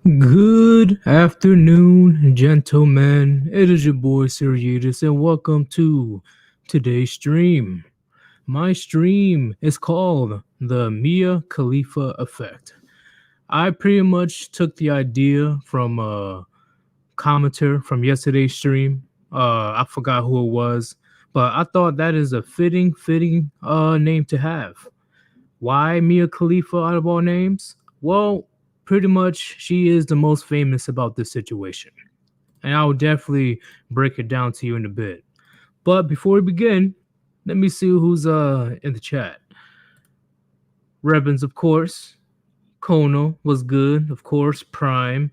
Good afternoon, gentlemen. It is your boy Sirius, and welcome to today's stream. My stream is called the Mia Khalifa Effect. I pretty much took the idea from a commenter from yesterday's stream. I forgot who it was, but I thought that is a fitting name to have. Why Mia Khalifa out of all names? Well, pretty much she is the most famous about this situation. And I will definitely break it down to you in a bit. But before we begin, let me see who's in the chat. Rebens, of course. Kono was good, of course. Prime.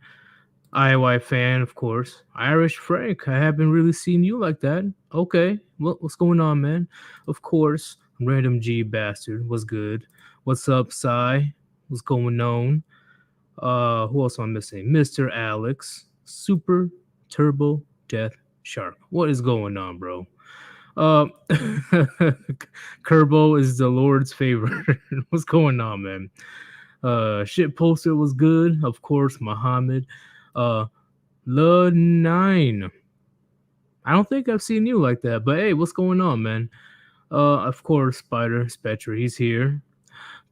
IOI fan, of course. Irish Frank, I haven't really seen you like that. Okay, what's going on, man? Of course, Random G Bastard was good. What's up, Psy? What's going on? Who else am I missing? Mr. Alex, Super Turbo Death Shark. What is going on, bro? Uh, Kerbo is the Lord's favorite. What's going on, man? Shit poster was good, of course. Muhammad. Le9. I don't think I've seen you like that, but hey, what's going on, man? Of course, Spider Spectre, he's here.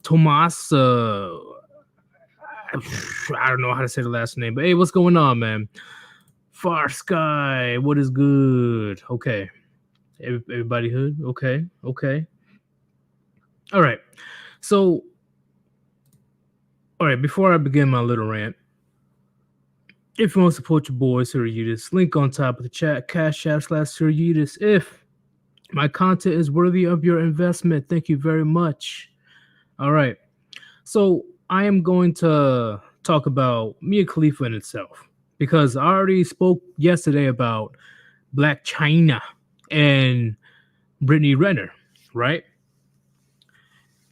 Tomas, I don't know how to say the last name, but hey, what's going on, man? Far Sky, what is good? Okay, everybody hood. Okay. All right. So, all right. Before I begin my little rant, if you want to support your boy, Sirius, link on top of the chat, Cash App /Sirius. If my content is worthy of your investment, thank you very much. All right. So I am going to talk about Mia Khalifa in itself because I already spoke yesterday about Black China and Brittany Renner, right?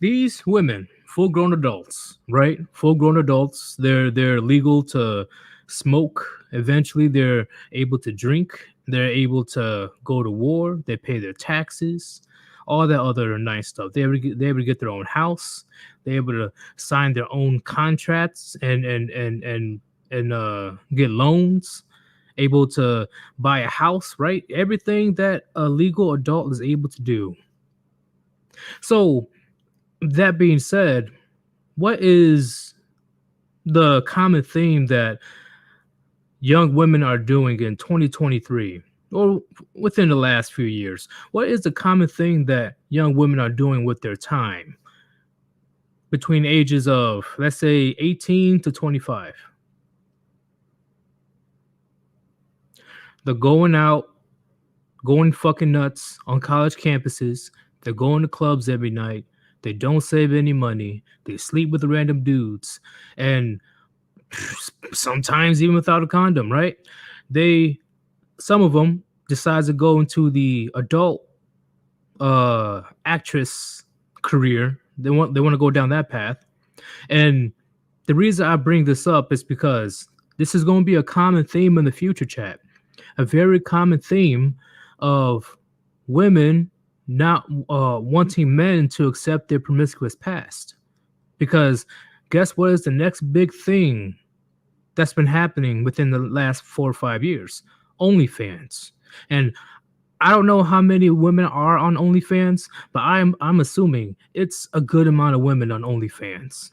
These women, full-grown adults, right? Full-grown adults. They're legal to smoke. Eventually, they're able to drink. They're able to go to war. They pay their taxes. All that other nice stuff. They able to get their own house. They're able to sign their own contracts and get loans. Able to buy a house, right? Everything that a legal adult is able to do. So that being said, what is the common theme that young women are doing in 2023 or within the last few years? What is the common thing that young women are doing with their time between ages of, let's say, 18 to 25? They're going out, going fucking nuts on college campuses. They're going to clubs every night. They don't save any money. They sleep with random dudes. And sometimes even without a condom, right? Some of them decide to go into the adult actress career. They want to go down that path. And the reason I bring this up is because this is going to be a common theme in the future, chat. A very common theme of women not wanting men to accept their promiscuous past. Because guess what is the next big thing that's been happening within the last 4 or 5 years? OnlyFans. And I don't know how many women are on OnlyFans, but I'm assuming it's a good amount of women on OnlyFans.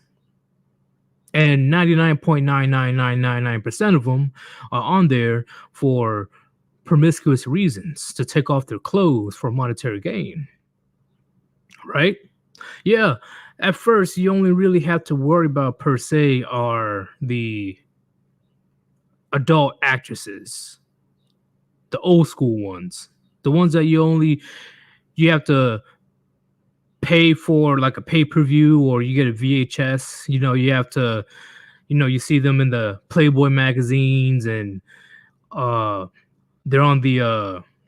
And 99.99999% of them are on there for promiscuous reasons, to take off their clothes for monetary gain. Right? Yeah. At first, you only really have to worry about per se are the adult actresses, the old school ones, the ones that you have to pay for, like a pay-per-view, or you get a VHS. You have to, you see them in the Playboy magazines, and they're on the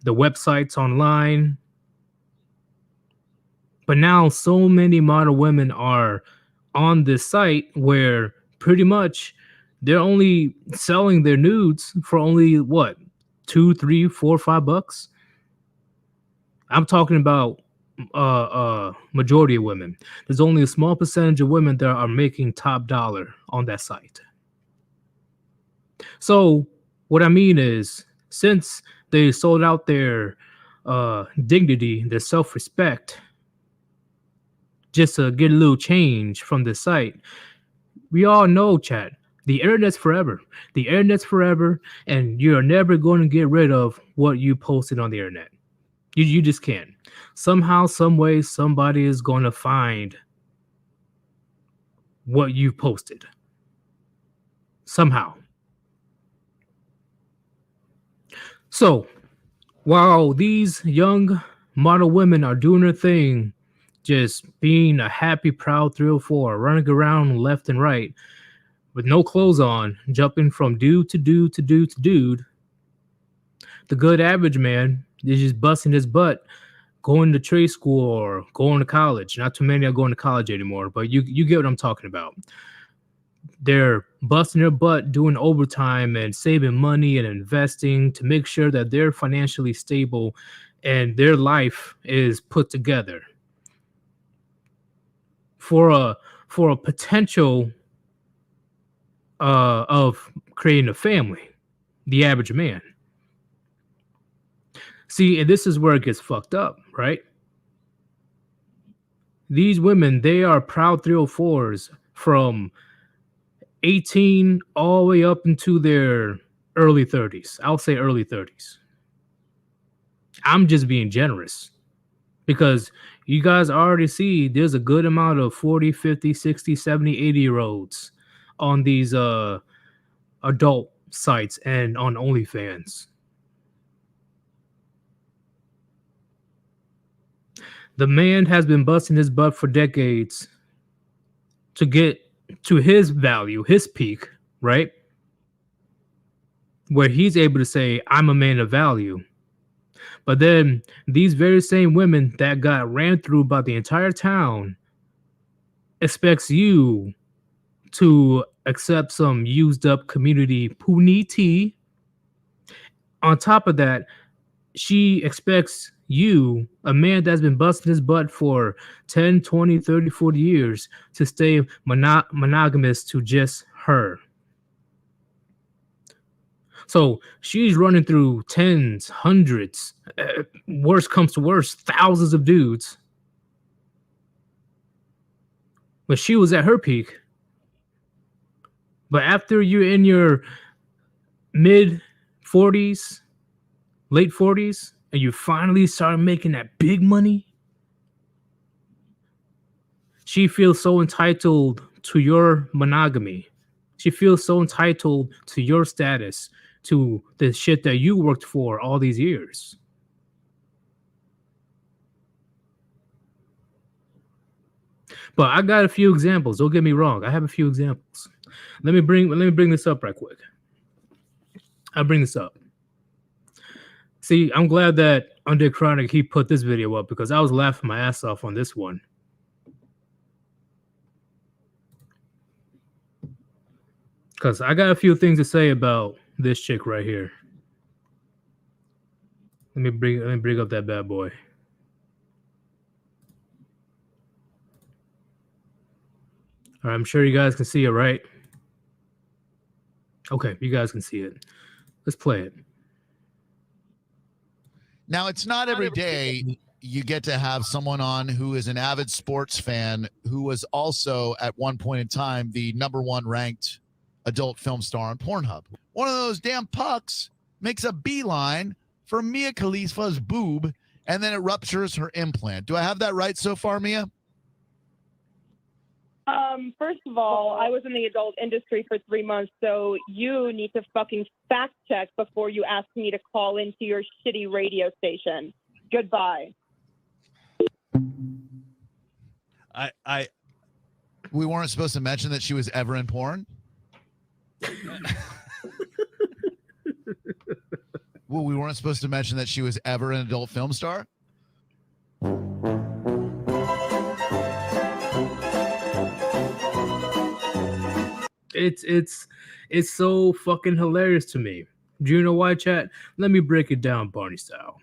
websites online. But now so many model women are on this site where pretty much they're only selling their nudes for only what, $2, $3, $4, $5. I'm talking about majority of women. There's only a small percentage of women that are making top dollar on that site. So what I mean is, since they sold out their dignity, their self-respect, just to get a little change from the site, we all know, chat. The internet's forever. The internet's forever, and you're never going to get rid of what you posted on the internet. You just can't. Somehow, some way, somebody is going to find what you posted. Somehow. So, while these young model women are doing their thing, just being a happy, proud 304, running around left and right with no clothes on, jumping from dude to dude to dude to dude, the good average man is just busting his butt going to trade school or going to college. Not too many are going to college anymore, but you get what I'm talking about. They're busting their butt doing overtime and saving money and investing to make sure that they're financially stable and their life is put together for a potential of creating a family, the average man. See, and this is where it gets fucked up, right? These women, they are proud 304s from 18 all the way up into their early 30s. I'll say early 30s. I'm just being generous because you guys already see there's a good amount of 40, 50, 60, 70, 80-year-olds on these adult sites and on OnlyFans. The man has been busting his butt for decades to get to his value, his peak, right? Where he's able to say, I'm a man of value. But then these very same women that got ran through by the entire town expects you to accept some used up community puniti. On top of that, she expects you, a man that's been busting his butt for 10, 20, 30, 40 years, to stay monogamous to just her. So she's running through tens, hundreds, worst comes to worst, thousands of dudes. But she was at her peak. But after you're in your mid 40s, late 40s, and you finally start making that big money, she feels so entitled to your monogamy. She feels so entitled to your status, to the shit that you worked for all these years. But I got a few examples. Don't get me wrong. I have a few examples. Let me bring this up right quick. I'll bring this up. See, I'm glad that Under Chronic he put this video up because I was laughing my ass off on this one. Because I got a few things to say about this chick right here. Let me bring up that bad boy. All right, I'm sure you guys can see it, right? Okay, you guys can see it. Let's play it. Now, it's not every day you get to have someone on who is an avid sports fan who was also at one point in time the #1 ranked adult film star on Pornhub. One of those damn pucks makes a beeline for Mia Khalifa's boob, and then it ruptures her implant. Do I have that right so far, Mia? First of all, I was in the adult industry for 3 months, so you need to fucking fact check before you ask me to call into your shitty radio station. Goodbye. We weren't supposed to mention that she was ever in porn? Well, we weren't supposed to mention that she was ever an adult film star? It's so fucking hilarious to me. Do you know why, chat? Let me break it down Barney style.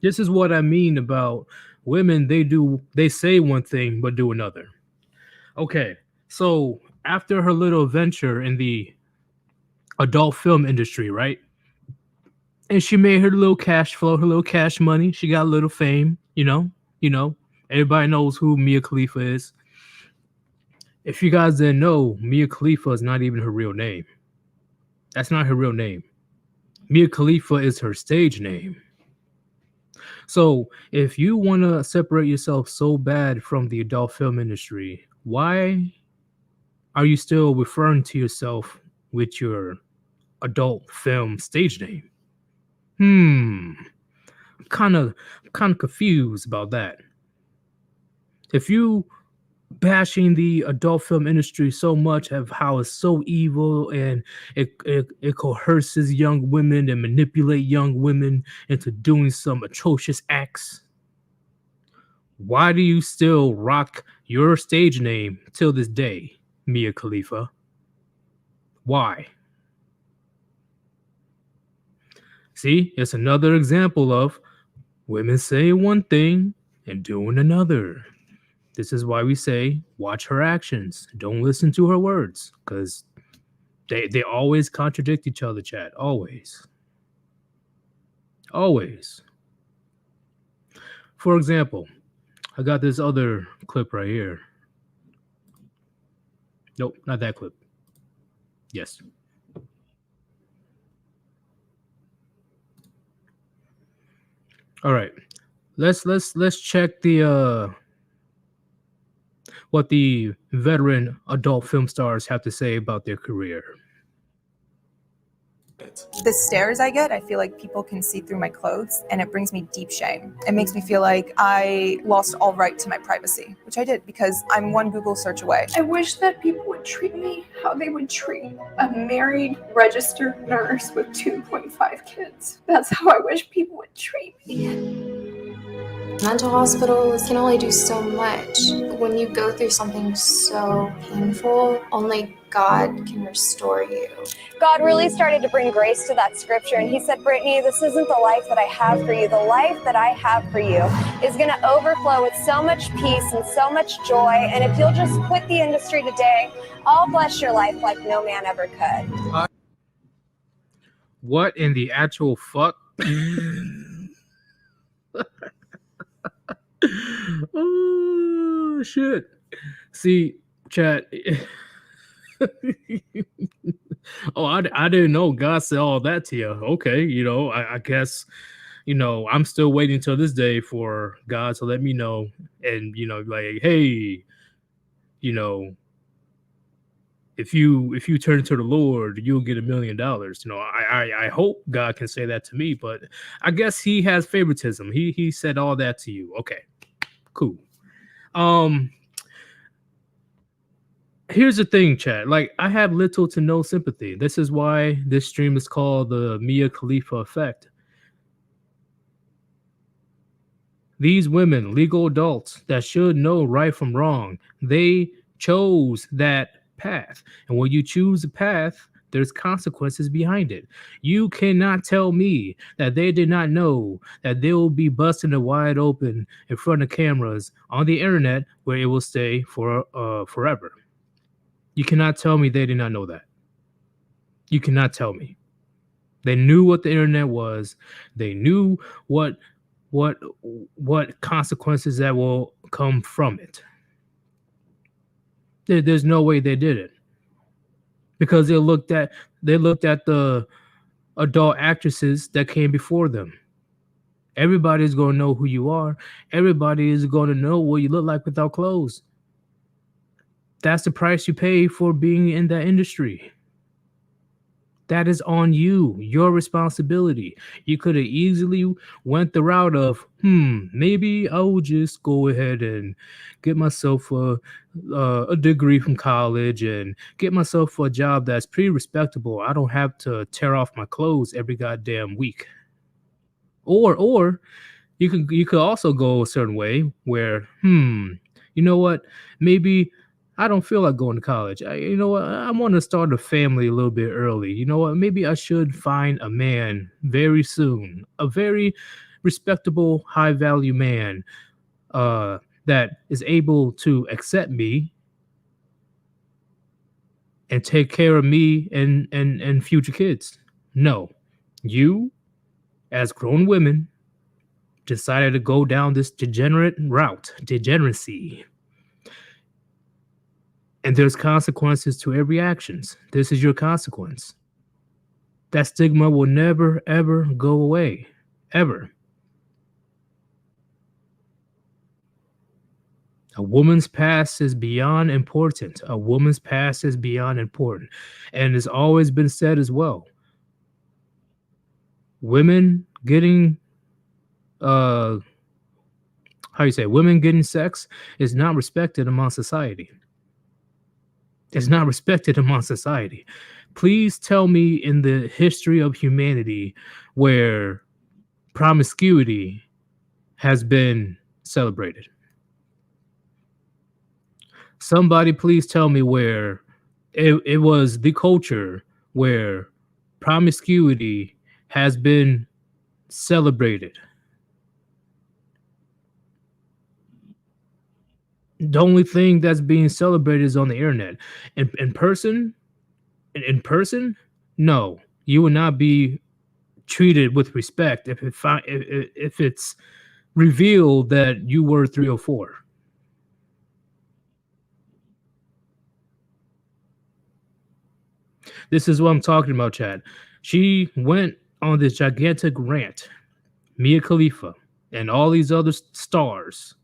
This is what I mean about women. They say one thing but do another. Okay, so after her little venture in the adult film industry, right? And she made her little cash flow, her little cash money. She got a little fame, you know. Everybody knows who Mia Khalifa is. If you guys didn't know, Mia Khalifa is not even her real name. That's not her real name. Mia Khalifa is her stage name. So if you want to separate yourself so bad from the adult film industry, why are you still referring to yourself with your adult film stage name? I'm kind of confused about that. If you bashing the adult film industry so much of how it's so evil and it coerces young women and manipulate young women into doing some atrocious acts, why do you still rock your stage name till this day, Mia Khalifa? Why? See, it's another example of women saying one thing and doing another. This is why we say watch her actions. Don't listen to her words, because they always contradict each other, chat. Always. Always. For example, I got this other clip right here. Nope, not that clip. Yes. All right. Let's check the what the veteran adult film stars have to say about their career. The stares I get, I feel like people can see through my clothes, and it brings me deep shame. It makes me feel like I lost all right to my privacy, which I did because I'm one Google search away. I wish that people would treat me how they would treat a married registered nurse with 2.5 kids. That's how I wish people would treat me. Mental hospitals can only do so much. When you go through something so painful, only God can restore you. God really started to bring grace to that scripture, and he said, Brittany, this isn't the life that I have for you. The life that I have for you is going to overflow with so much peace and so much joy, and if you'll just quit the industry today, I'll bless your life like no man ever could. What in the actual fuck? Oh shit. See, chat. Oh, I didn't know God said all that to you. Okay, I guess, I'm still waiting till this day for God to let me know, and like, hey, if you turn to the Lord, you'll get $1 million. I hope God can say that to me, but I guess he has favoritism. He said all that to you. Okay, cool. Here's the thing, chat. Like, I have little to no sympathy. This is why this stream is called the Mia Khalifa Effect. These women, legal adults that should know right from wrong, they chose that path. And when you choose a path, there's consequences behind it. You cannot tell me that they did not know that they will be busting it wide open in front of cameras on the internet where it will stay for forever. You cannot tell me they did not know that. You cannot tell me. They knew what the internet was. They knew what consequences that will come from it. There's no way they did it, because they looked at the adult actresses that came before them. Everybody's going to know who you are. Everybody is going to know what you look like without clothes. That's the price you pay for being in that industry. That is on you, your responsibility. You could have easily went the route of, maybe I will just go ahead and get myself a degree from college and get myself a job that's pretty respectable. I don't have to tear off my clothes every goddamn week. Or you could also go a certain way where, you know what, maybe I don't feel like going to college. You know what? I want to start a family a little bit early. You know what? Maybe I should find a man very soon, a very respectable, high-value man that is able to accept me and take care of me and future kids. No, you, as grown women, decided to go down this degenerate route, degeneracy. And there's consequences to every actions. This is your consequence. That stigma will never, ever go away. Ever. A woman's past is beyond important. A woman's past is beyond important. And it's always been said as well. Women getting women getting sex is not respected among society. It's not respected among society. Please tell me in the history of humanity where promiscuity has been celebrated. Somebody please tell me where it was the culture where promiscuity has been celebrated. The only thing that's being celebrated is on the internet. In person, no, you will not be treated with respect if it's revealed that you were 304. This is what I'm talking about, Chad. She went on this gigantic rant, Mia Khalifa and all these other stars,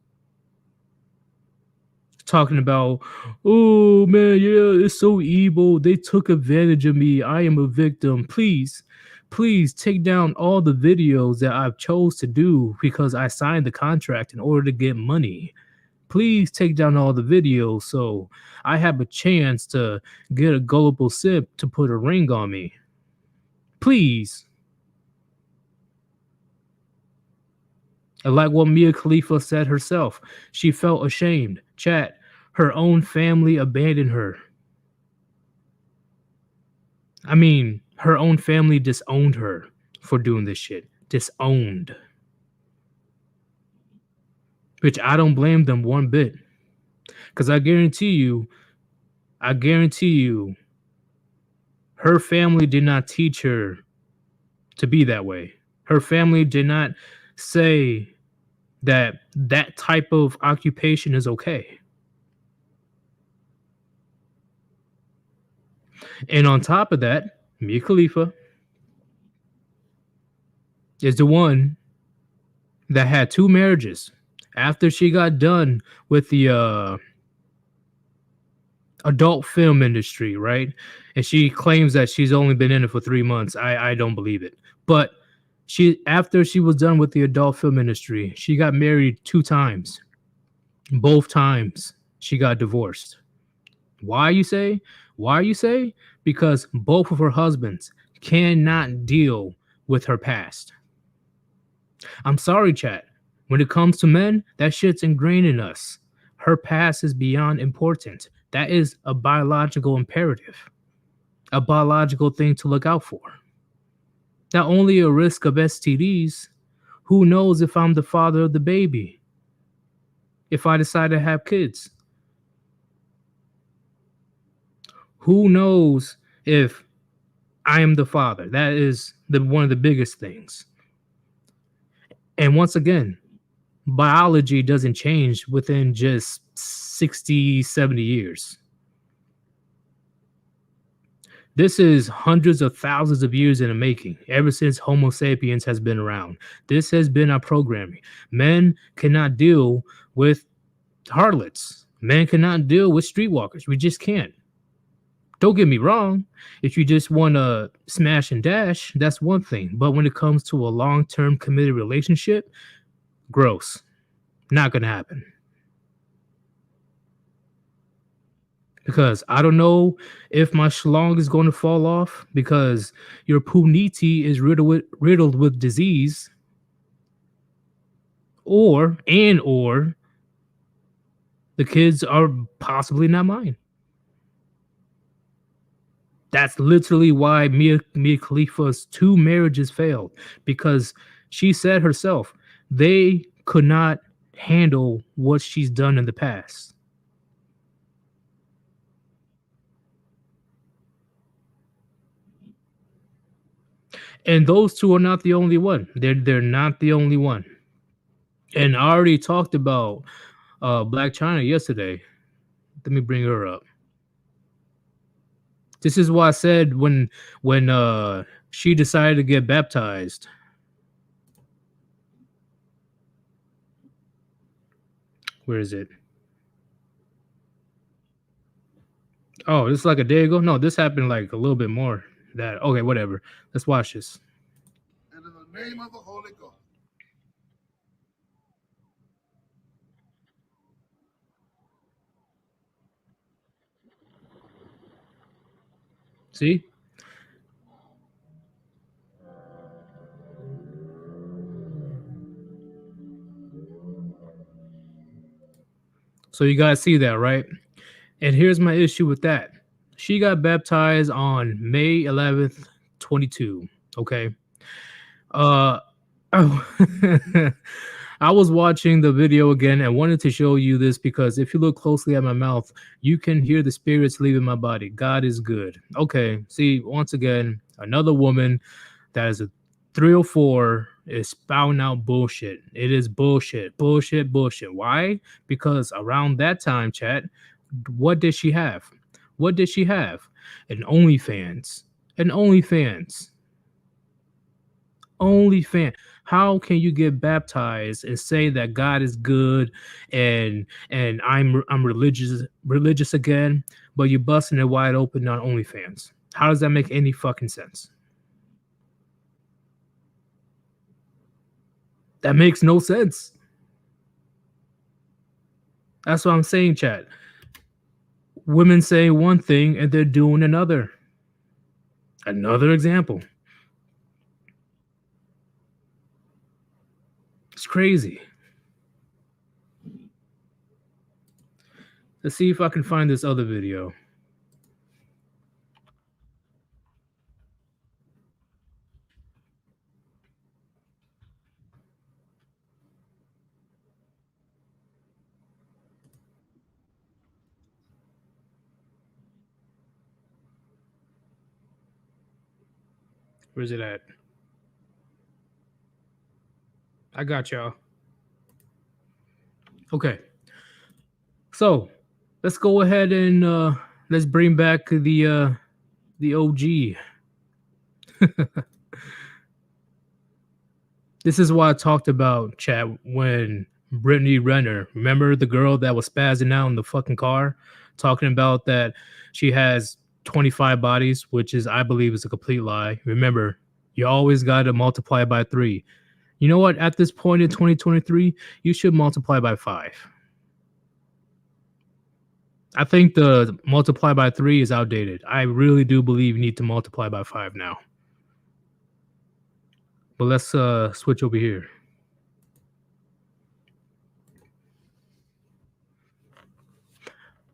talking about, oh man, yeah, it's so evil. They took advantage of me. I am a victim. Please take down all the videos that I've chose to do because I signed the contract in order to get money. Please take down all the videos so I have a chance to get a gullible simp to put a ring on me. Please. And like what Mia Khalifa said herself, she felt ashamed. Chat, her own family abandoned her. I mean, her own family disowned her for doing this shit. Disowned. Which I don't blame them one bit. Because I guarantee you, her family did not teach her to be that way. Her family did not say that that type of occupation is okay. And on top of that, Mia Khalifa is the one that had 2 marriages after she got done with the adult film industry, right? And she claims that she's only been in it for 3 months. I don't believe it. But after she was done with the adult film industry, she got married 2 times. Both times she got divorced. Why you say? Because both of her husbands cannot deal with her past. I'm sorry, chat. When it comes to men, that shit's ingrained in us. Her past is beyond important. That is a biological imperative. A biological thing to look out for. Not only a risk of STDs, who knows if I'm the father of the baby? If I decide to have kids? Who knows if I am the father? That is one of the biggest things. And once again, biology doesn't change within just 60, 70 years. This is hundreds of thousands of years in the making, ever since Homo sapiens has been around. This has been our programming. Men cannot deal with harlots. Men cannot deal with streetwalkers. We just can't. Don't get me wrong. If you just want to smash and dash, that's one thing. But when it comes to a long-term committed relationship, gross. Not going to happen. Because I don't know if my schlong is going to fall off because your puniti is riddled with disease, or the kids are possibly not mine. That's literally why Mia Khalifa's 2 marriages failed, because she said herself they could not handle what she's done in the past. And those two are not the only one. They're not the only one. And I already talked about Black China yesterday. Let me bring her up. This is why I said when she decided to get baptized. Where is it? Oh, this is like a day ago? No, this happened like a little bit more. That okay, whatever. Let's watch this. And in the name of the Holy Ghost. See? So you guys see that, right? And here's my issue with that. She got baptized on May 11th, 22. Okay. I was watching the video again and wanted to show you this because if you look closely at my mouth, you can hear the spirits leaving my body. God is good. Okay. See, once again, another woman that is a 304 is spouting out bullshit. It is bullshit. Bullshit. Why? Because around that time, chat, what did she have? What did she have? An OnlyFans. OnlyFans. How can you get baptized and say that God is good and I'm religious again, but you're busting it wide open on OnlyFans? How does that make any fucking sense? That makes no sense. That's what I'm saying, chat. Women say one thing and they're doing another. Another example. It's crazy. Let's see if I can find this other video. Where's it at? I got y'all. Okay. So let's go ahead and let's bring back the OG. This is why I talked about, chat, when Brittany Renner, remember the girl that was spazzing out in the fucking car, talking about that she has 25 bodies, which is, I believe, is a complete lie. Remember, you always got to multiply by 3. You know what? At this point in 2023, you should multiply by 5. I think the multiply by 3 is outdated. I really do believe you need to multiply by 5 now. But let's switch over here.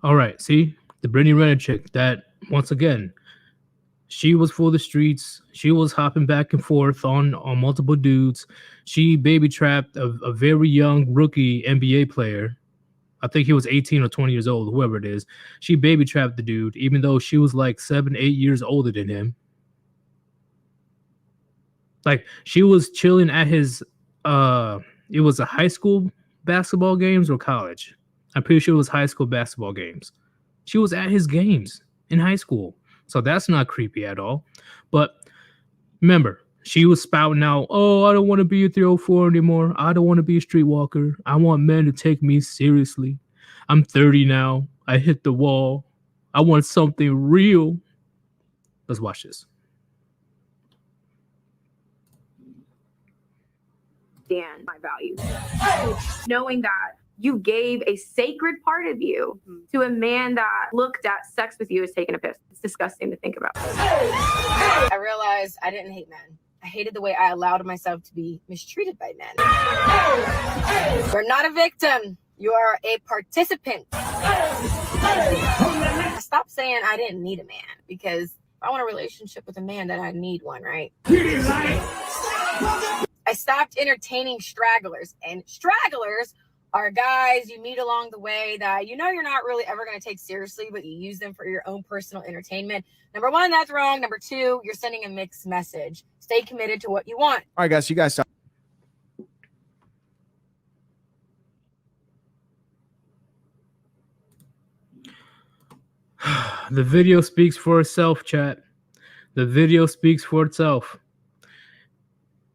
All right, see? The Brittany Renner chick that, once again, she was for the streets. She was hopping back and forth on multiple dudes. She baby trapped a very young rookie NBA player. I think he was 18 or 20 years old, whoever it is. She baby trapped the dude, even though she was like 7, 8 years older than him. Like, she was chilling at his, it was a high school basketball games or college. I'm pretty sure it was high school basketball games. She was at his games in high school. So that's not creepy at all. But remember, she was spouting out, oh, I don't want to be a 304 anymore. I don't want to be a streetwalker. I want men to take me seriously. I'm 30 now. I hit the wall. I want something real. Let's watch this. Understand my values. Knowing that you gave a sacred part of you to a man that looked at sex with you as taking a piss. It's disgusting to think about. I realized I didn't hate men. I hated the way I allowed myself to be mistreated by men. You're not a victim. You are a participant. I stopped saying I didn't need a man because if I want a relationship with a man, then I need one, right? I stopped entertaining stragglers, and stragglers are guys you meet along the way that you know you're not really ever going to take seriously, but you use them for your own personal entertainment. Number one, that's wrong. Number two, you're sending a mixed message. Stay committed to what you want. All right, guys, you guys stop. The video speaks for itself, chat. The video speaks for itself.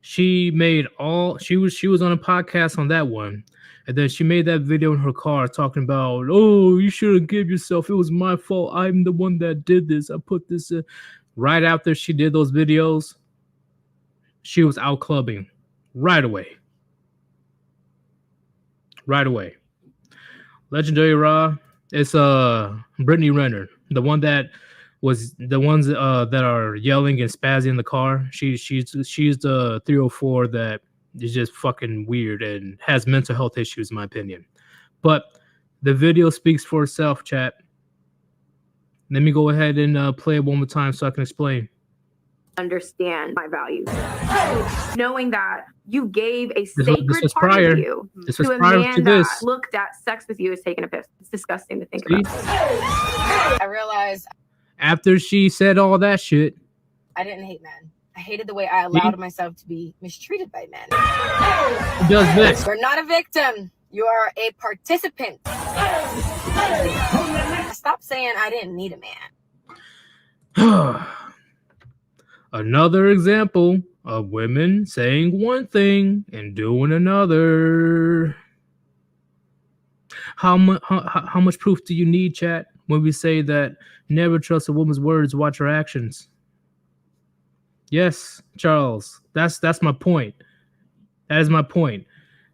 She made she was on a podcast on that one, and then she made that video in her car talking about, oh, you shouldn't give yourself. It was my fault. I'm the one that did this. I put this in. Right after she did those videos, she was out clubbing right away. Right away. Legendary Raw. It's Brittany Renner, the one that was the ones that are yelling and spazzing in the car. She's the 304 that is just fucking weird and has mental health issues, in my opinion. But the video speaks for itself, chat. Let me go ahead and play it one more time so I can explain. Understand my values. Knowing that you gave a sacred part prior. of you This was to a prior man to that this. looked at sex with you as taking a piss. It's disgusting to think about. I realized After she said all that shit, I didn't hate men. I hated the way I allowed myself to be mistreated by men. she does this. You're not a victim. You are a participant. Stop saying I didn't need a man. Another example of women saying one thing and doing another. How much proof do you need, chat, when we say that never trust a woman's words, watch her actions? Yes, Charles, that's my point. That is my point.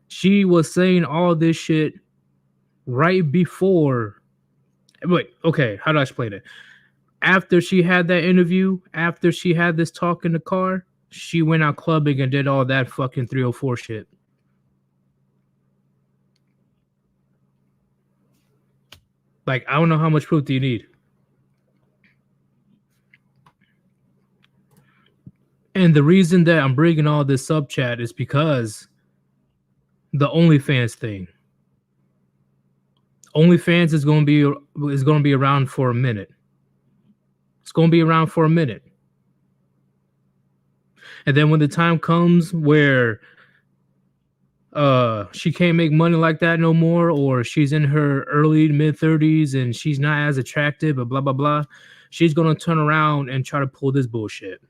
She was saying all this shit right before. Wait, okay, how do I explain it? After she had that interview, after she had this talk in the car, she went out clubbing and did all that fucking 304 shit. Like, I don't know how much proof do you need. And the reason that I'm bringing all this up, chat, is because the OnlyFans thing. OnlyFans is going to be around for a minute. It's going to be around for a minute. And then when the time comes where she can't make money like that no more, or she's in her early mid 30s and she's not as attractive, but blah blah blah, she's going to turn around and try to pull this bullshit.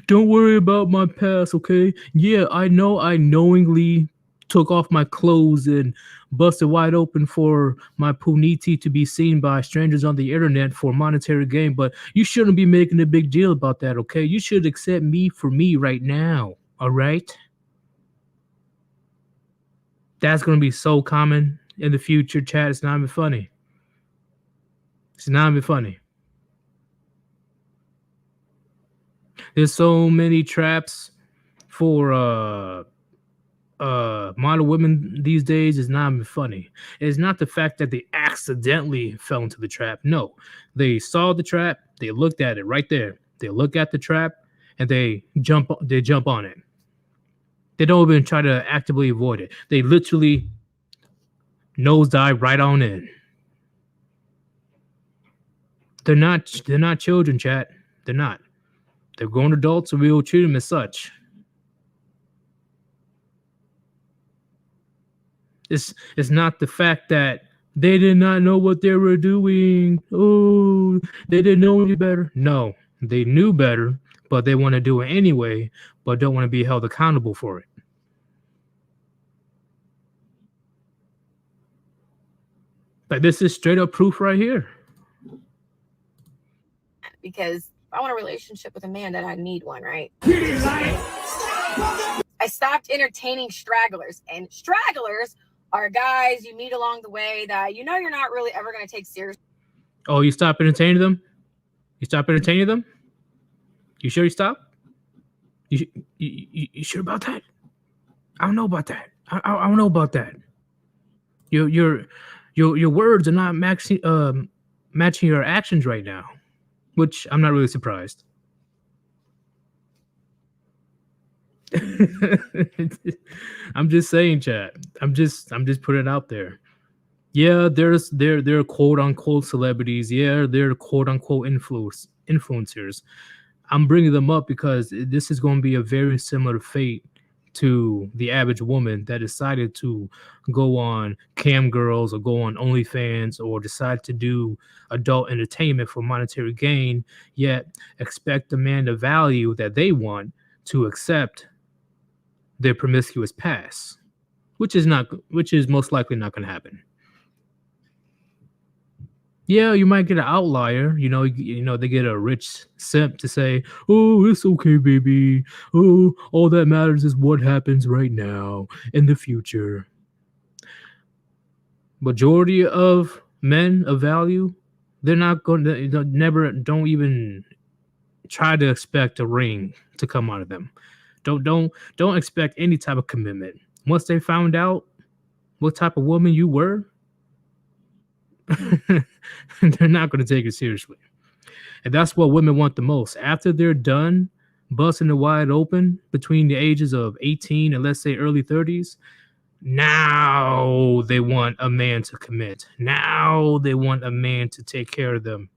Don't worry about my past, okay? Yeah, I know I knowingly took off my clothes and busted wide open for my puniti to be seen by strangers on the internet for monetary gain, but you shouldn't be making a big deal about that, okay? You should accept me for me right now, all right? That's going to be so common in the future, chat. It's not even funny. It's not even funny. There's so many traps for model women these days. Is not even funny. It's not the fact that they accidentally fell into the trap. No, they saw the trap. They looked at it right there. They look at the trap and they jump on it. They don't even try to actively avoid it. They literally nosedive right on in. They're not children, chat. They're not. They're grown adults, and we will treat them as such. It's not the fact that they did not know what they were doing. Oh, they didn't know any better. No, they knew better, but they want to do it anyway, but don't want to be held accountable for it. But this is straight up proof right here. Because I want a relationship with a man, that I need one, right? I stopped entertaining stragglers, and stragglers are guys you meet along the way that you know you're not really ever going to take seriously. Oh, you stop entertaining them? You stop entertaining them? You sure you stop? You sure about that? I don't know about that. I don't know about that. Your words are not matching your actions right now, which I'm not really surprised. I'm just saying, chat. I'm just putting it out there. Yeah, there are quote unquote celebrities. Yeah, they're quote unquote influencers. I'm bringing them up because this is going to be a very similar fate to the average woman that decided to go on cam girls or go on OnlyFans or decide to do adult entertainment for monetary gain, yet expect the man to value that they want to accept their promiscuous past, which is most likely not going to happen. Yeah, you might get an outlier. They get a rich simp to say, "Oh, it's okay, baby. Oh, all that matters is what happens right now in the future." Majority of men of value, they're not going to don't even try to expect a ring to come out of them. Don't expect any type of commitment. Once they found out what type of woman you were, they're not going to take it seriously. And that's what women want the most. After they're done busting it wide open between the ages of 18 and let's say early 30s, now they want a man to commit. Now they want a man to take care of them.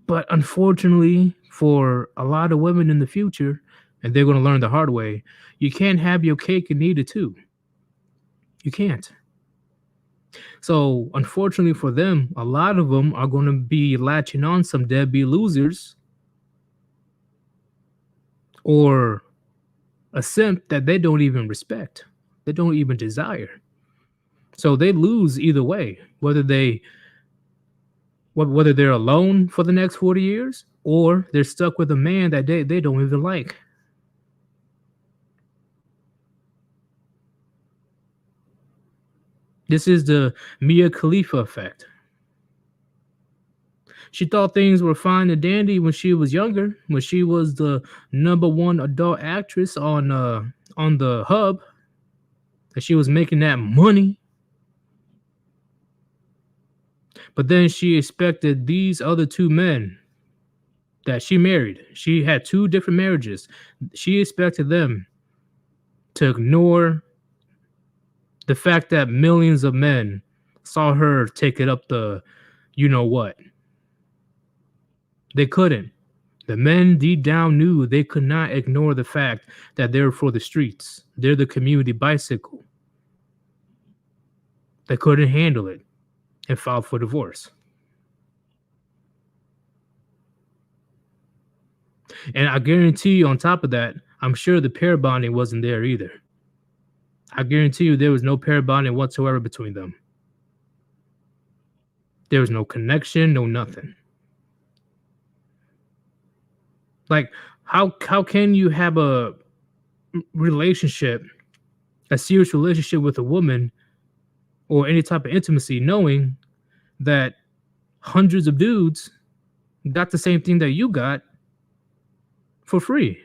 But unfortunately, for a lot of women in the future, and they're going to learn the hard way, you can't have your cake and eat it too. You can't. So, unfortunately for them, a lot of them are going to be latching on some deadbeat losers or a simp that they don't even respect, they don't even desire. So they lose either way, whether they're alone for the next 40 years or they're stuck with a man that they don't even like. This is the Mia Khalifa effect. She thought things were fine and dandy when she was younger, when she was the #1 adult actress on the hub, and she was making that money. But then she expected these other two men that she married. She had 2 different marriages. She expected them to ignore the fact that millions of men saw her take it up the you know what. They couldn't. The men deep down knew they could not ignore the fact that they're for the streets. They're the community bicycle. They couldn't handle it and filed for divorce. And I guarantee you, on top of that, I'm sure the pair bonding wasn't there either. I guarantee you there was no pair bonding whatsoever between them. There was no connection, no nothing. Like, how can you have a relationship, a serious relationship with a woman or any type of intimacy, knowing that hundreds of dudes got the same thing that you got for free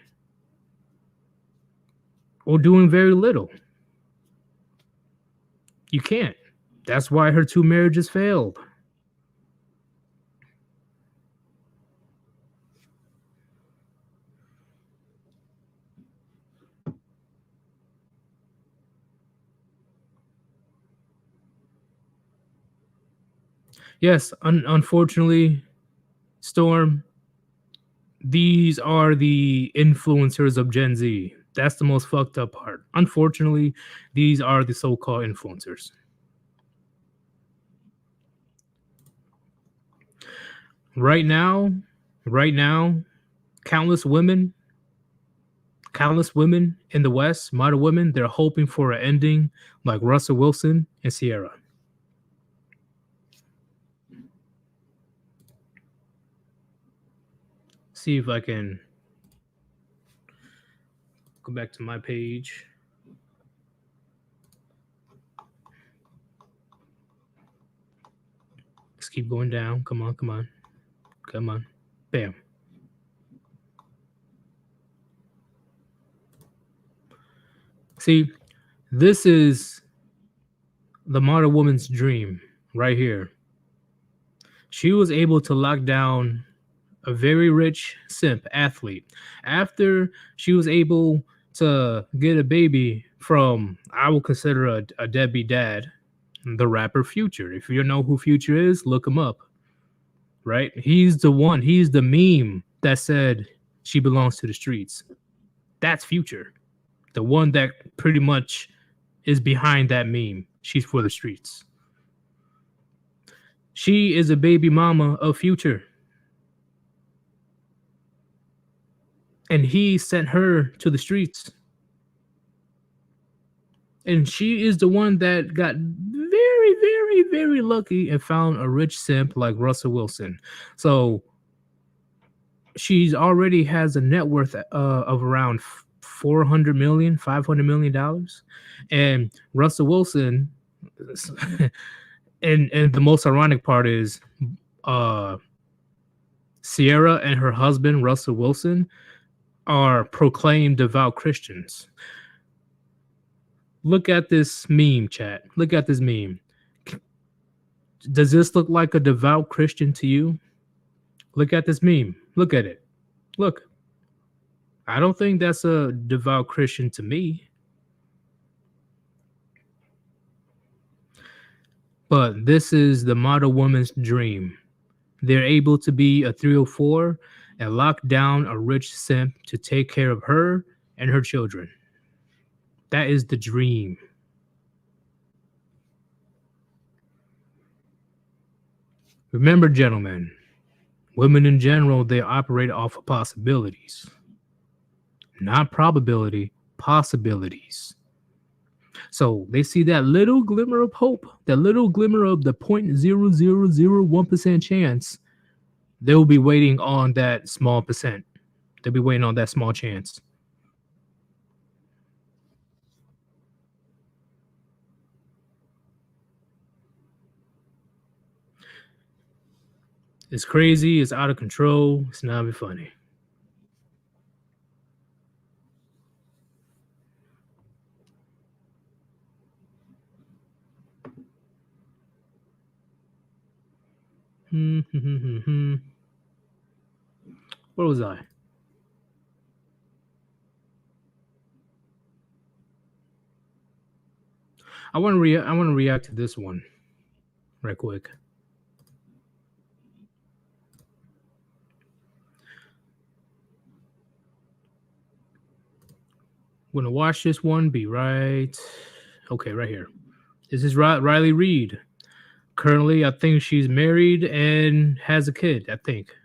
or doing very little? You can't. That's why her 2 marriages failed. Yes, unfortunately, Storm, these are the influencers of Gen Z. That's the most fucked up part. Unfortunately, these are the so-called influencers. Right now, countless women in the West, modern women, they're hoping for an ending like Russell Wilson and Sierra. See if I can go back to my page. Let's keep going down. Come on. Bam. See, this is the modern woman's dream right here. She was able to lock down a very rich simp athlete. After she was able to get a baby from, I will consider a deadbeat dad, the rapper Future. If you know who Future is, look him up. Right? He's the one, he's the meme that said she belongs to the streets. That's Future. The one that pretty much is behind that meme. She's for the streets. She is a baby mama of Future. And he sent her to the streets. And she is the one that got very, very, very lucky and found a rich simp like Russell Wilson. So she's already has a net worth of around $400 million, $500 million. And Russell Wilson, and the most ironic part is Sierra and her husband, Russell Wilson, are proclaimed devout Christians. Look at this meme, chat. Look at this meme. Does this look like a devout Christian to you? Look at this meme. Look at it. Look. I don't think that's a devout Christian to me. But this is the model woman's dream. They're able to be a 304 and lock down a rich simp to take care of her and her children. That is the dream. Remember, gentlemen, women in general, they operate off of possibilities. Not probability, possibilities. So they see that little glimmer of hope, that little glimmer of the 0.0001% chance. They'll be waiting on that small percent. They'll be waiting on that small chance. It's crazy. It's out of control. It's not even funny. Where was I? I want to react to this one right quick. I'm gonna watch this one. Be right. Okay, right here. This is Riley Reid. Currently, I think she's married and has a kid, I think.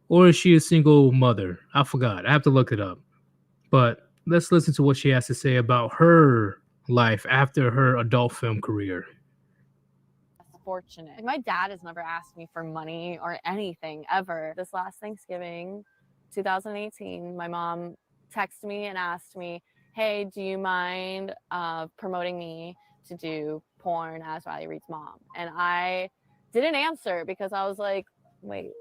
Or is she a single mother? I forgot. I have to look it up. But let's listen to what she has to say about her life after her adult film career. Fortunate. My dad has never asked me for money or anything ever. This last Thanksgiving, 2018, my mom texted me and asked me, hey, do you mind promoting me to do porn as Riley Reid's mom? And I didn't answer because I was like, wait,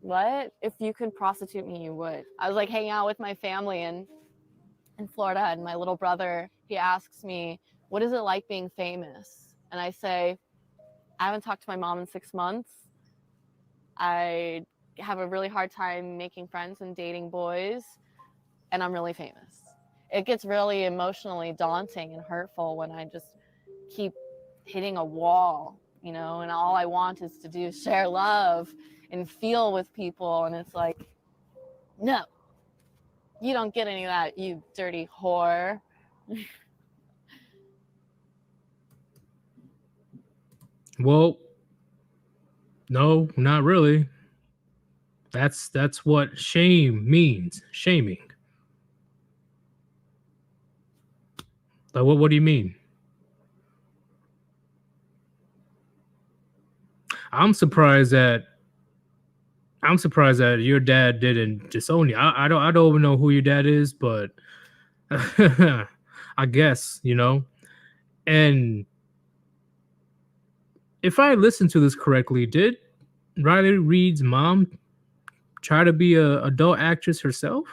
what? If you could prostitute me, you would. I was like hanging out with my family in Florida, and my little brother, he asks me, what is it like being famous? And I say, I haven't talked to my mom in 6 months. I have a really hard time making friends and dating boys, and I'm really famous. It gets really emotionally daunting and hurtful when I just keep hitting a wall, you know, and all I want is to do share love and feel with people. And it's like, no, you don't get any of that, you dirty whore. Well, no, not really. That's what shame means. Shaming. Like what do you mean? I'm surprised that your dad didn't disown you. I don't even know who your dad is, but I guess, you know. And if I listened to this correctly, did Riley Reid's mom try to be a adult actress herself?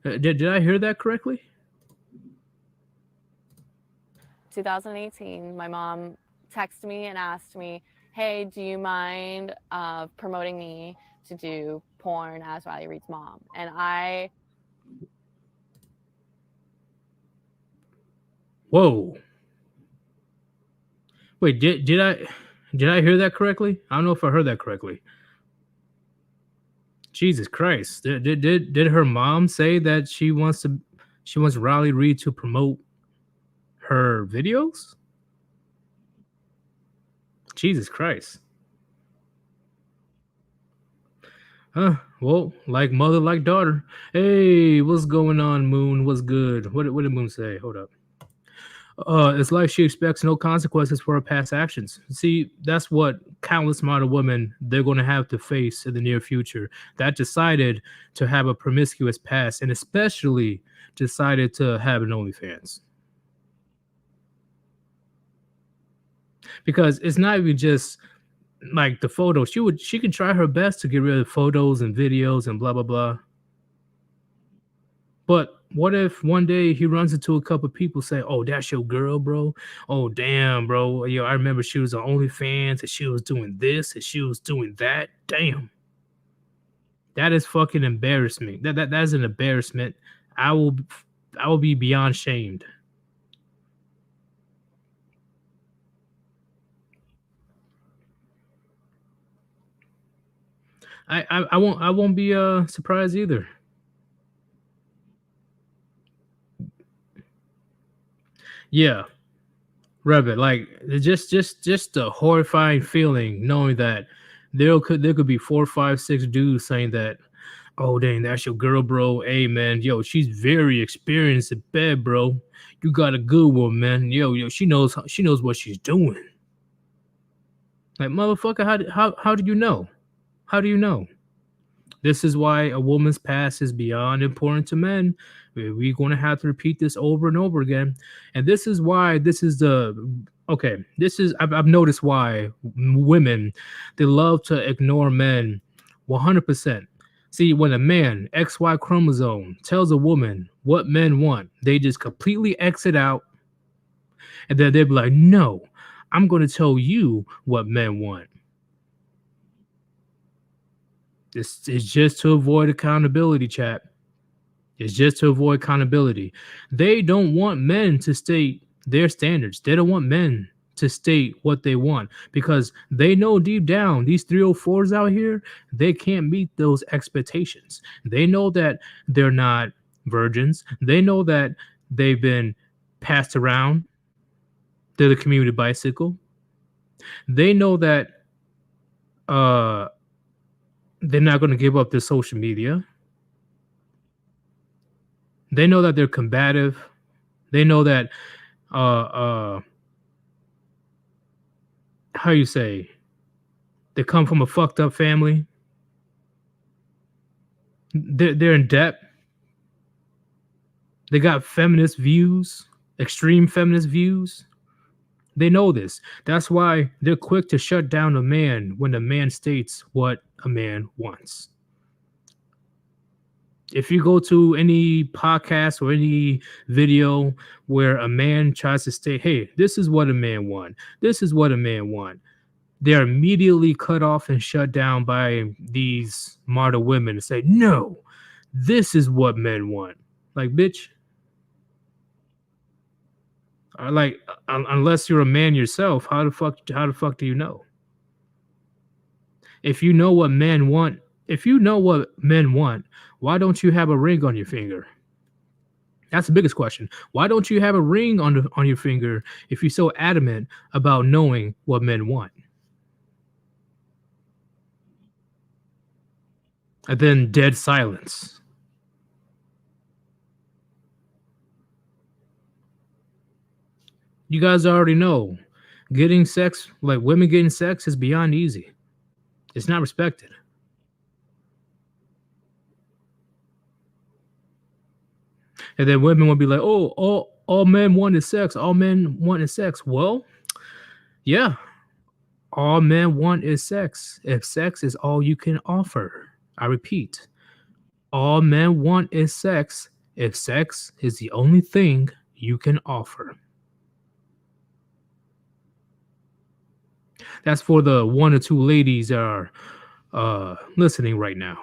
Did I hear that correctly? 2018, my mom texted me and asked me, hey, do you mind promoting me to do porn as Riley Reid's mom? And Whoa. Wait, did I hear that correctly? I don't know if I heard that correctly. Jesus Christ. Did her mom say that she wants Riley Reid to promote her videos? Jesus Christ. Well, like mother, like daughter. Hey, what's going on, Moon? What's good? What did Moon say? Hold up. It's like she expects no consequences for her past actions. See, that's what countless amount of women they're going to have to face in the near future that decided to have a promiscuous past and especially decided to have an OnlyFans. Because it's not even just like the photos. She can try her best to get rid of photos and videos and blah blah blah. But what if one day he runs into a couple people say, "Oh, that's your girl, bro. Oh, damn, bro. Yo, I remember she was on OnlyFans and she was doing this and she was doing that. Damn, that is fucking embarrassment. That's an embarrassment. I will be beyond shamed." I won't be surprised either. Yeah, Rabbit, like just a horrifying feeling knowing that there could be 4, 5, 6 dudes saying that, "Oh dang, that's your girl, bro. Hey man, yo, she's very experienced in bed, bro. You got a good one, man. Yo, she knows what she's doing." Like motherfucker, how do you know? How do you know? This is why a woman's past is beyond important to men. We're going to have to repeat this over and over again. And this is why I've noticed why women, they love to ignore men 100%. See, when a man, XY chromosome, tells a woman what men want, they just completely exit out. And then they'll be like, "No, I'm going to tell you what men want." This is just to avoid accountability, chat. It's just to avoid accountability. They don't want men to state their standards. They don't want men to state what they want because they know deep down these 304s out here, they can't meet those expectations. They know that they're not virgins. They know that they've been passed around. They're the community bicycle. They know that they're not going to give up their social media. They know that they're combative. They know that how you say, they come from a fucked up family. They're in debt. They got feminist views, extreme feminist views. They know this. That's why they're quick to shut down a man when a man states what a man wants. If you go to any podcast or any video where a man tries to state, "Hey, this is what a man want. This is what a man want," they're immediately cut off and shut down by these martyr women and say, "No, this is what men want." Like, bitch. Like, unless you're a man yourself, how the fuck do you know? If you know what men want, why don't you have a ring on your finger? That's the biggest question. Why don't you have a ring on your finger if you're so adamant about knowing what men want? And then dead silence. You guys already know, getting sex, like women getting sex, is beyond easy. It's not respected. And then women will be like, "Oh, all men want is sex. All men want is sex." Well, yeah, all men want is sex. If sex is all you can offer, I repeat, all men want is sex. If sex is the only thing you can offer. That's for the 1 or 2 ladies that are listening right now.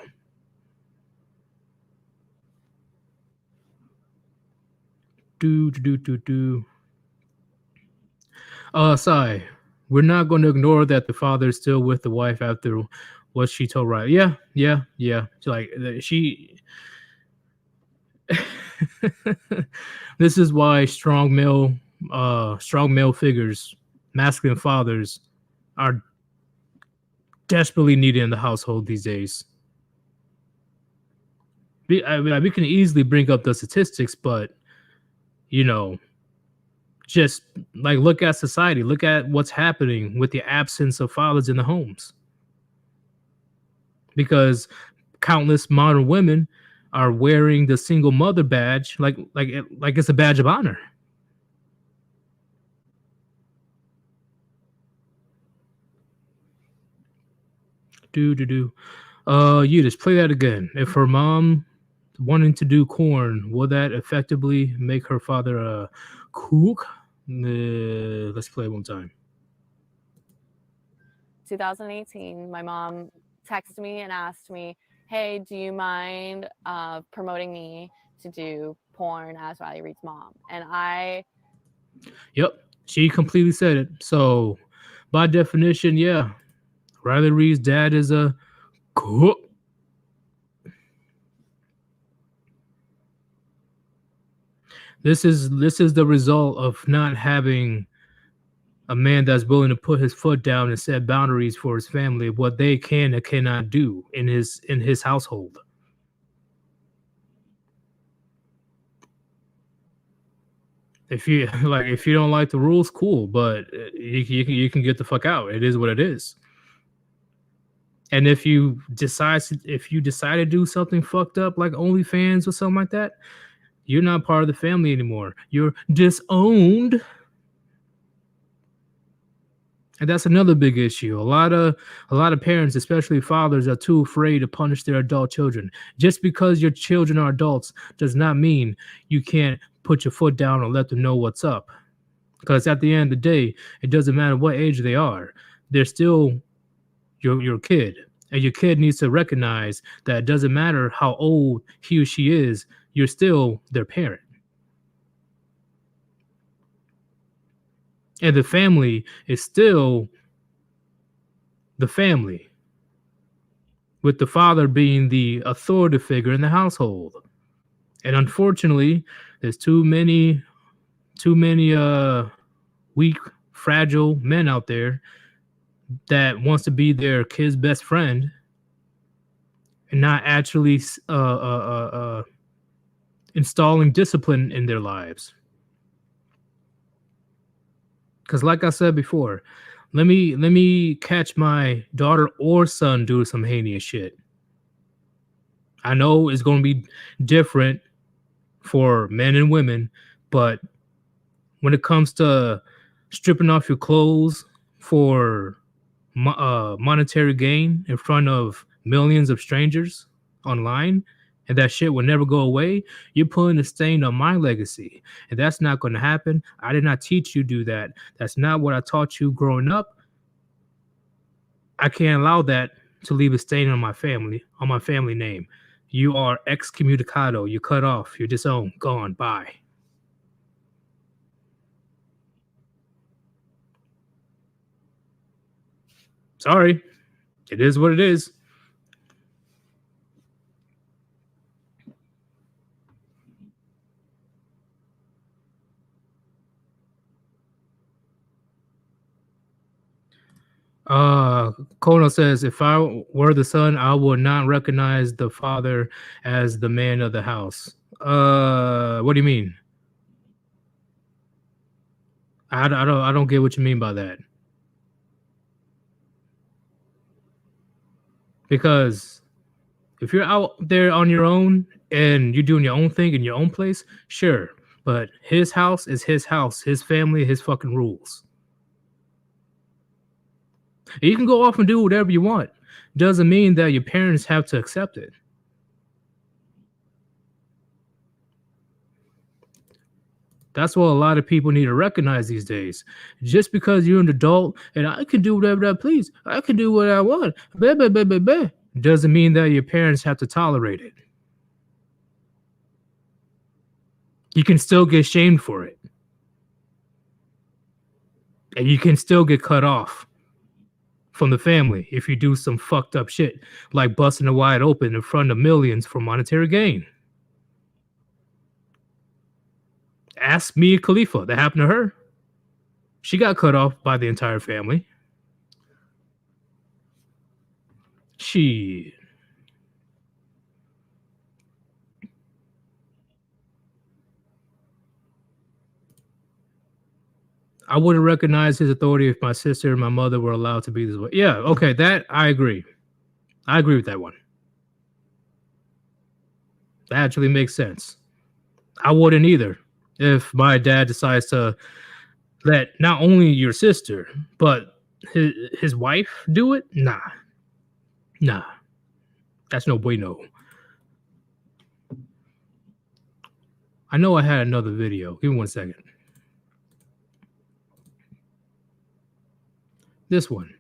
Sai, we're not going to ignore that the father is still with the wife after what she told Riley. Yeah. Like she. This is why strong male figures, masculine fathers, are desperately needed in the household these days. We can easily bring up the statistics, but just like look at society, look at what's happening with the absence of fathers in the homes, because countless modern women are wearing the single mother badge like it's a badge of honor. You just play that again. If her mom wanting to do corn, will that effectively make her father a kook? Let's play it one time. 2018, my mom texted me and asked me, hey, do you mind promoting me to do porn as Riley Reid's mom? And Yep, she completely said it. So by definition, yeah, Riley Reid's dad is a cook. This is the result of not having a man that's willing to put his foot down and set boundaries for his family, what they can and cannot do in his household. If you don't like the rules, cool, but you can get the fuck out. It is what it is. And if you decide to do something fucked up like OnlyFans or something like that, you're not part of the family anymore. You're disowned. And that's another big issue. A lot of parents, especially fathers, are too afraid to punish their adult children. Just because your children are adults does not mean you can't put your foot down and let them know what's up. Because at the end of the day, it doesn't matter what age they are. They're still your kid. And your kid needs to recognize that it doesn't matter how old he or she is, you're still their parent. And the family is still the family, with the father being the authority figure in the household. And unfortunately, there's too many weak, fragile men out there that wants to be their kid's best friend and not actually installing discipline in their lives. Because like I said before, let me catch my daughter or son do some heinous shit. I know it's going to be different for men and women, but when it comes to stripping off your clothes for monetary gain in front of millions of strangers online, and that shit will never go away, you're putting a stain on my legacy. And that's not going to happen. I did not teach you to do that. That's not what I taught you growing up. I can't allow that to leave a stain on my family name. You are excommunicado. You're cut off. You're disowned. Gone. Bye. Sorry. It is what it is. Kono says, if I were the son, I would not recognize the father as the man of the house. What do you mean? I don't get what you mean by that. Because if you're out there on your own and you're doing your own thing in your own place, sure. But his house is his house, his family, his fucking rules. You can go off and do whatever you want. Doesn't mean that your parents have to accept it. That's what a lot of people need to recognize these days. Just because you're an adult and I can do whatever I please, I can do what I want, blah, blah, blah, blah, blah, doesn't mean that your parents have to tolerate it. You can still get shamed for it. And you can still get cut off from the family if you do some fucked up shit, like busting it wide open in front of millions for monetary gain. Ask Mia Khalifa. That happened to her. She got cut off by the entire family. She. I wouldn't recognize his authority if my sister and my mother were allowed to be this way. Yeah, okay, that I agree. I agree with that one. That actually makes sense. I wouldn't either if my dad decides to let not only your sister, but his wife do it. Nah. That's no bueno. I know I had another video. Give me 1 second. This one.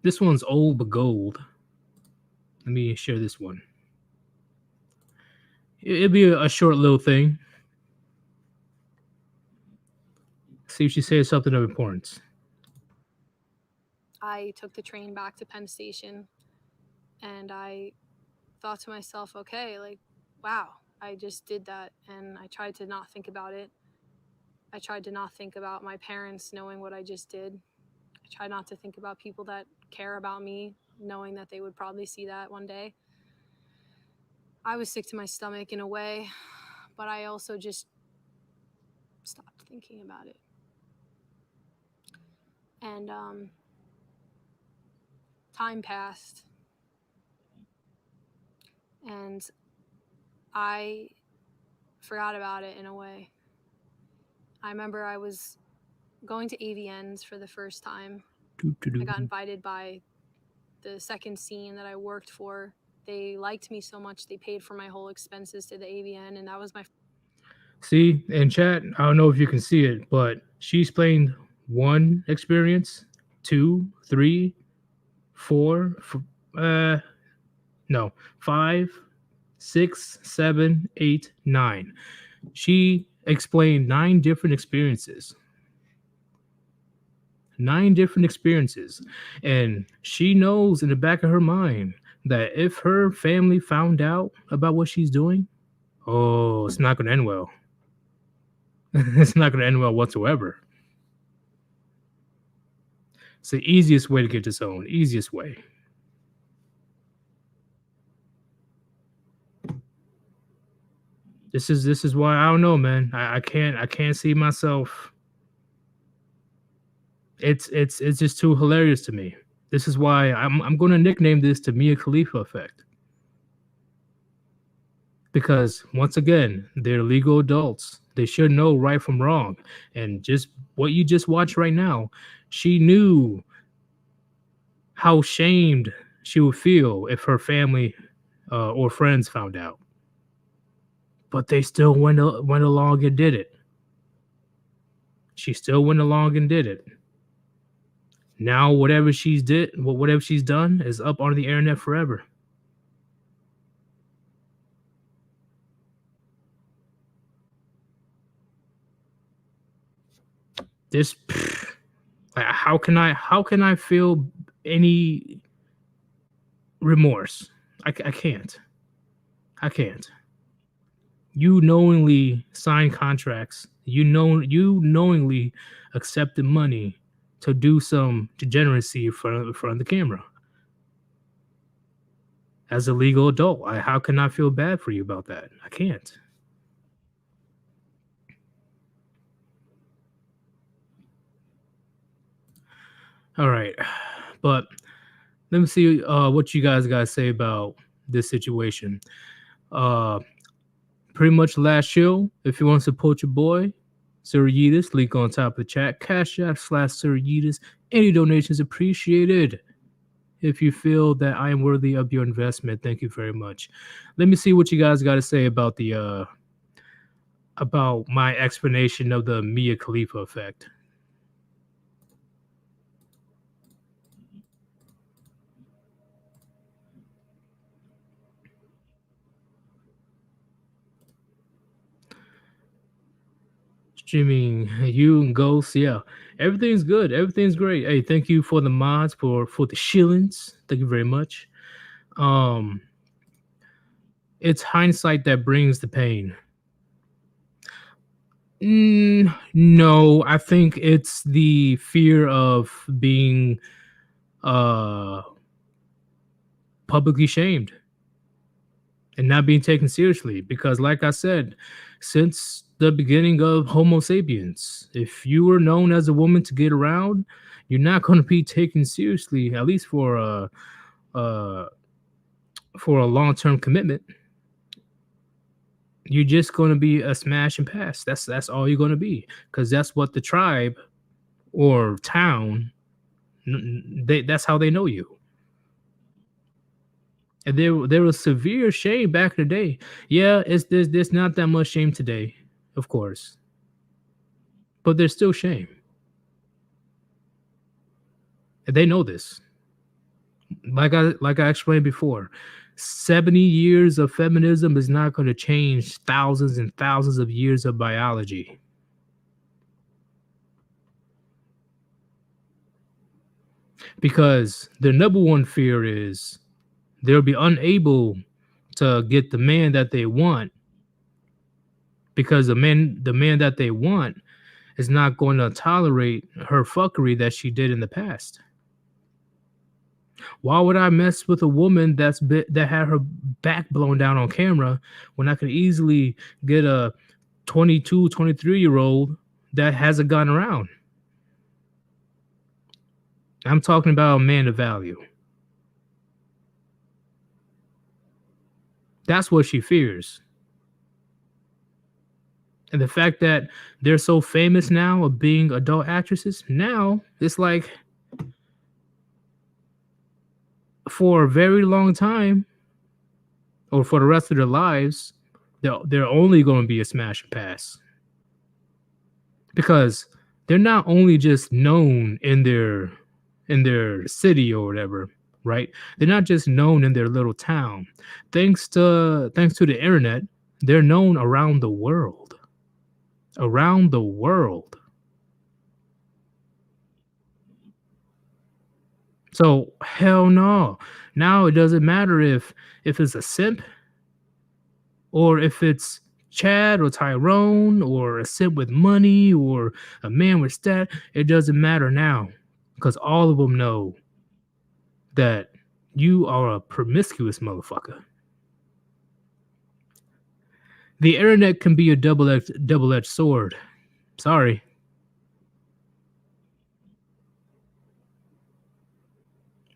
This one's old but gold. Let me share this one. It'll be a short little thing. See if she says something of importance. I took the train back to Penn Station and I thought to myself, okay, like, wow, I just did that. And I tried to not think about it. I tried to not think about my parents knowing what I just did. I tried not to think about people that care about me, knowing that they would probably see that one day. I was sick to my stomach in a way, but I also just stopped thinking about it. And time passed, and I forgot about it in a way. I remember I was going to AVNs for the first time. I got invited by the second scene that I worked for. They liked me so much, they paid for my whole expenses to the AVN, and that was my... See, in chat, I don't know if you can see it, but she's playing 1 experience, 2, 3, 4, 5, 6, 7, 8, 9. She explained 9 different experiences. 9 different experiences. And she knows in the back of her mind that if her family found out about what she's doing, oh, it's not going to end well. It's not going to end well whatsoever. It's the easiest way to get disowned. Easiest way. This is why I don't know, man. I can't see myself. It's just too hilarious to me. This is why I'm going to nickname this the Mia Khalifa Effect. Because once again, they're legal adults. They should know right from wrong. And just what you just watched right now, she knew how shamed she would feel if her family or friends found out. But they still went along and did it. She still went along and did it. Now whatever she's done is up on the internet forever. This, how can I feel any remorse? I can't. You knowingly sign contracts. You knowingly accepted money to do some degeneracy in front of the camera. As a legal adult, how can I feel bad for you about that? I can't. All right, but let me see what you guys got to say about this situation. Pretty much last show. If you want to support your boy, Sir Yeetus, link on top of the chat. Cash App / Sir Yeetus. Any donations appreciated. If you feel that I am worthy of your investment, thank you very much. Let me see what you guys got to say about the about my explanation of the Mia Khalifa effect. Streaming, you and Ghost, yeah, everything's good, everything's great. Hey, thank you for the mods, for the shillings. Thank you very much. Um, it's hindsight that brings the pain. No, I think it's the fear of being uh publicly shamed and not being taken seriously. Because, like I said, since the beginning of Homo sapiens, if you were known as a woman to get around, you're not going to be taken seriously, at least uh, for a long term commitment. You're just going to be a smash and pass. That's all you're going to be, because that's what the tribe or town, that's how they know you. And there was severe shame back in the day. Yeah, there's not that much shame today, of course, but there's still shame. And they know this. Like I explained before, 70 years of feminism is not going to change thousands and thousands of years of biology. Because the number one fear is they'll be unable to get the man that they want, because the man that they want is not going to tolerate her fuckery that she did in the past. Why would I mess with a woman that had her back blown down on camera when I could easily get a 22, 23-year-old that has a gun around? I'm talking about a man of value. That's what she fears. And the fact that they're so famous now of being adult actresses, now it's like for a very long time, or for the rest of their lives, they're only going to be a smash and pass. Because they're not only just known in their city or whatever, right? They're not just known in their little town. Thanks to the internet, they're known around the world. Around the world. So hell no. Now it doesn't matter if it's a simp, or if it's Chad or Tyrone, or a simp with money, or a man with stat. It doesn't matter now, because all of them know that you are a promiscuous motherfucker. The internet can be a double-edged sword. Sorry.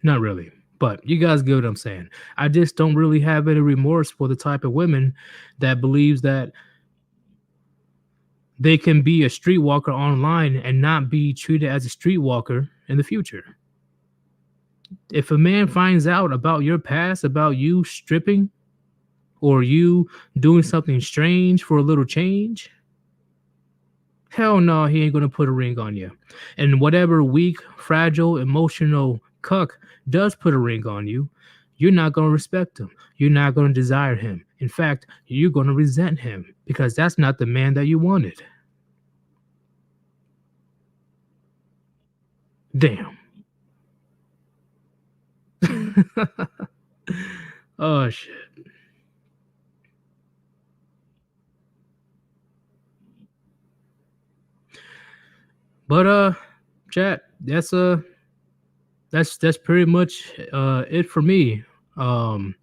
Not really. But you guys get what I'm saying. I just don't really have any remorse for the type of women that believes that they can be a streetwalker online and not be treated as a streetwalker in the future. If a man finds out about your past, about you stripping, or you doing something strange for a little change, hell no, he ain't gonna put a ring on you. And whatever weak, fragile, emotional cuck does put a ring on you, you're not gonna respect him. You're not gonna desire him. In fact, you're gonna resent him, because that's not the man that you wanted. Damn. Oh shit. But chat, that's pretty much it for me. Yep,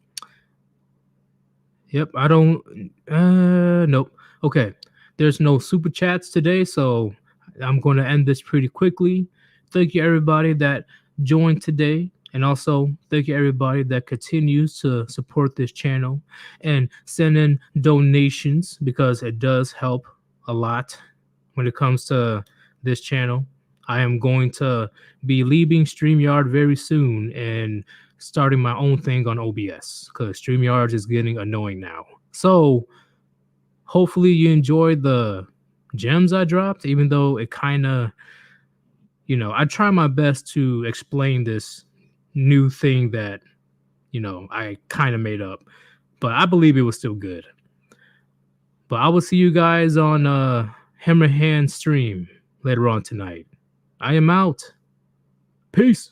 I don't nope. Okay. There's no super chats today, so I'm going to end this pretty quickly. Thank you everybody that joined today, and also thank you everybody that continues to support this channel and send in donations, because it does help a lot when it comes to this channel. I am going to be leaving StreamYard very soon and starting my own thing on OBS, because StreamYard is getting annoying now. So Hopefully you enjoyed the gems I dropped, even though it kind of, I try my best to explain this new thing that, I kind of made up, but I believe it was still good. But I will see you guys on Hammerhand stream later on tonight. I am out. Peace.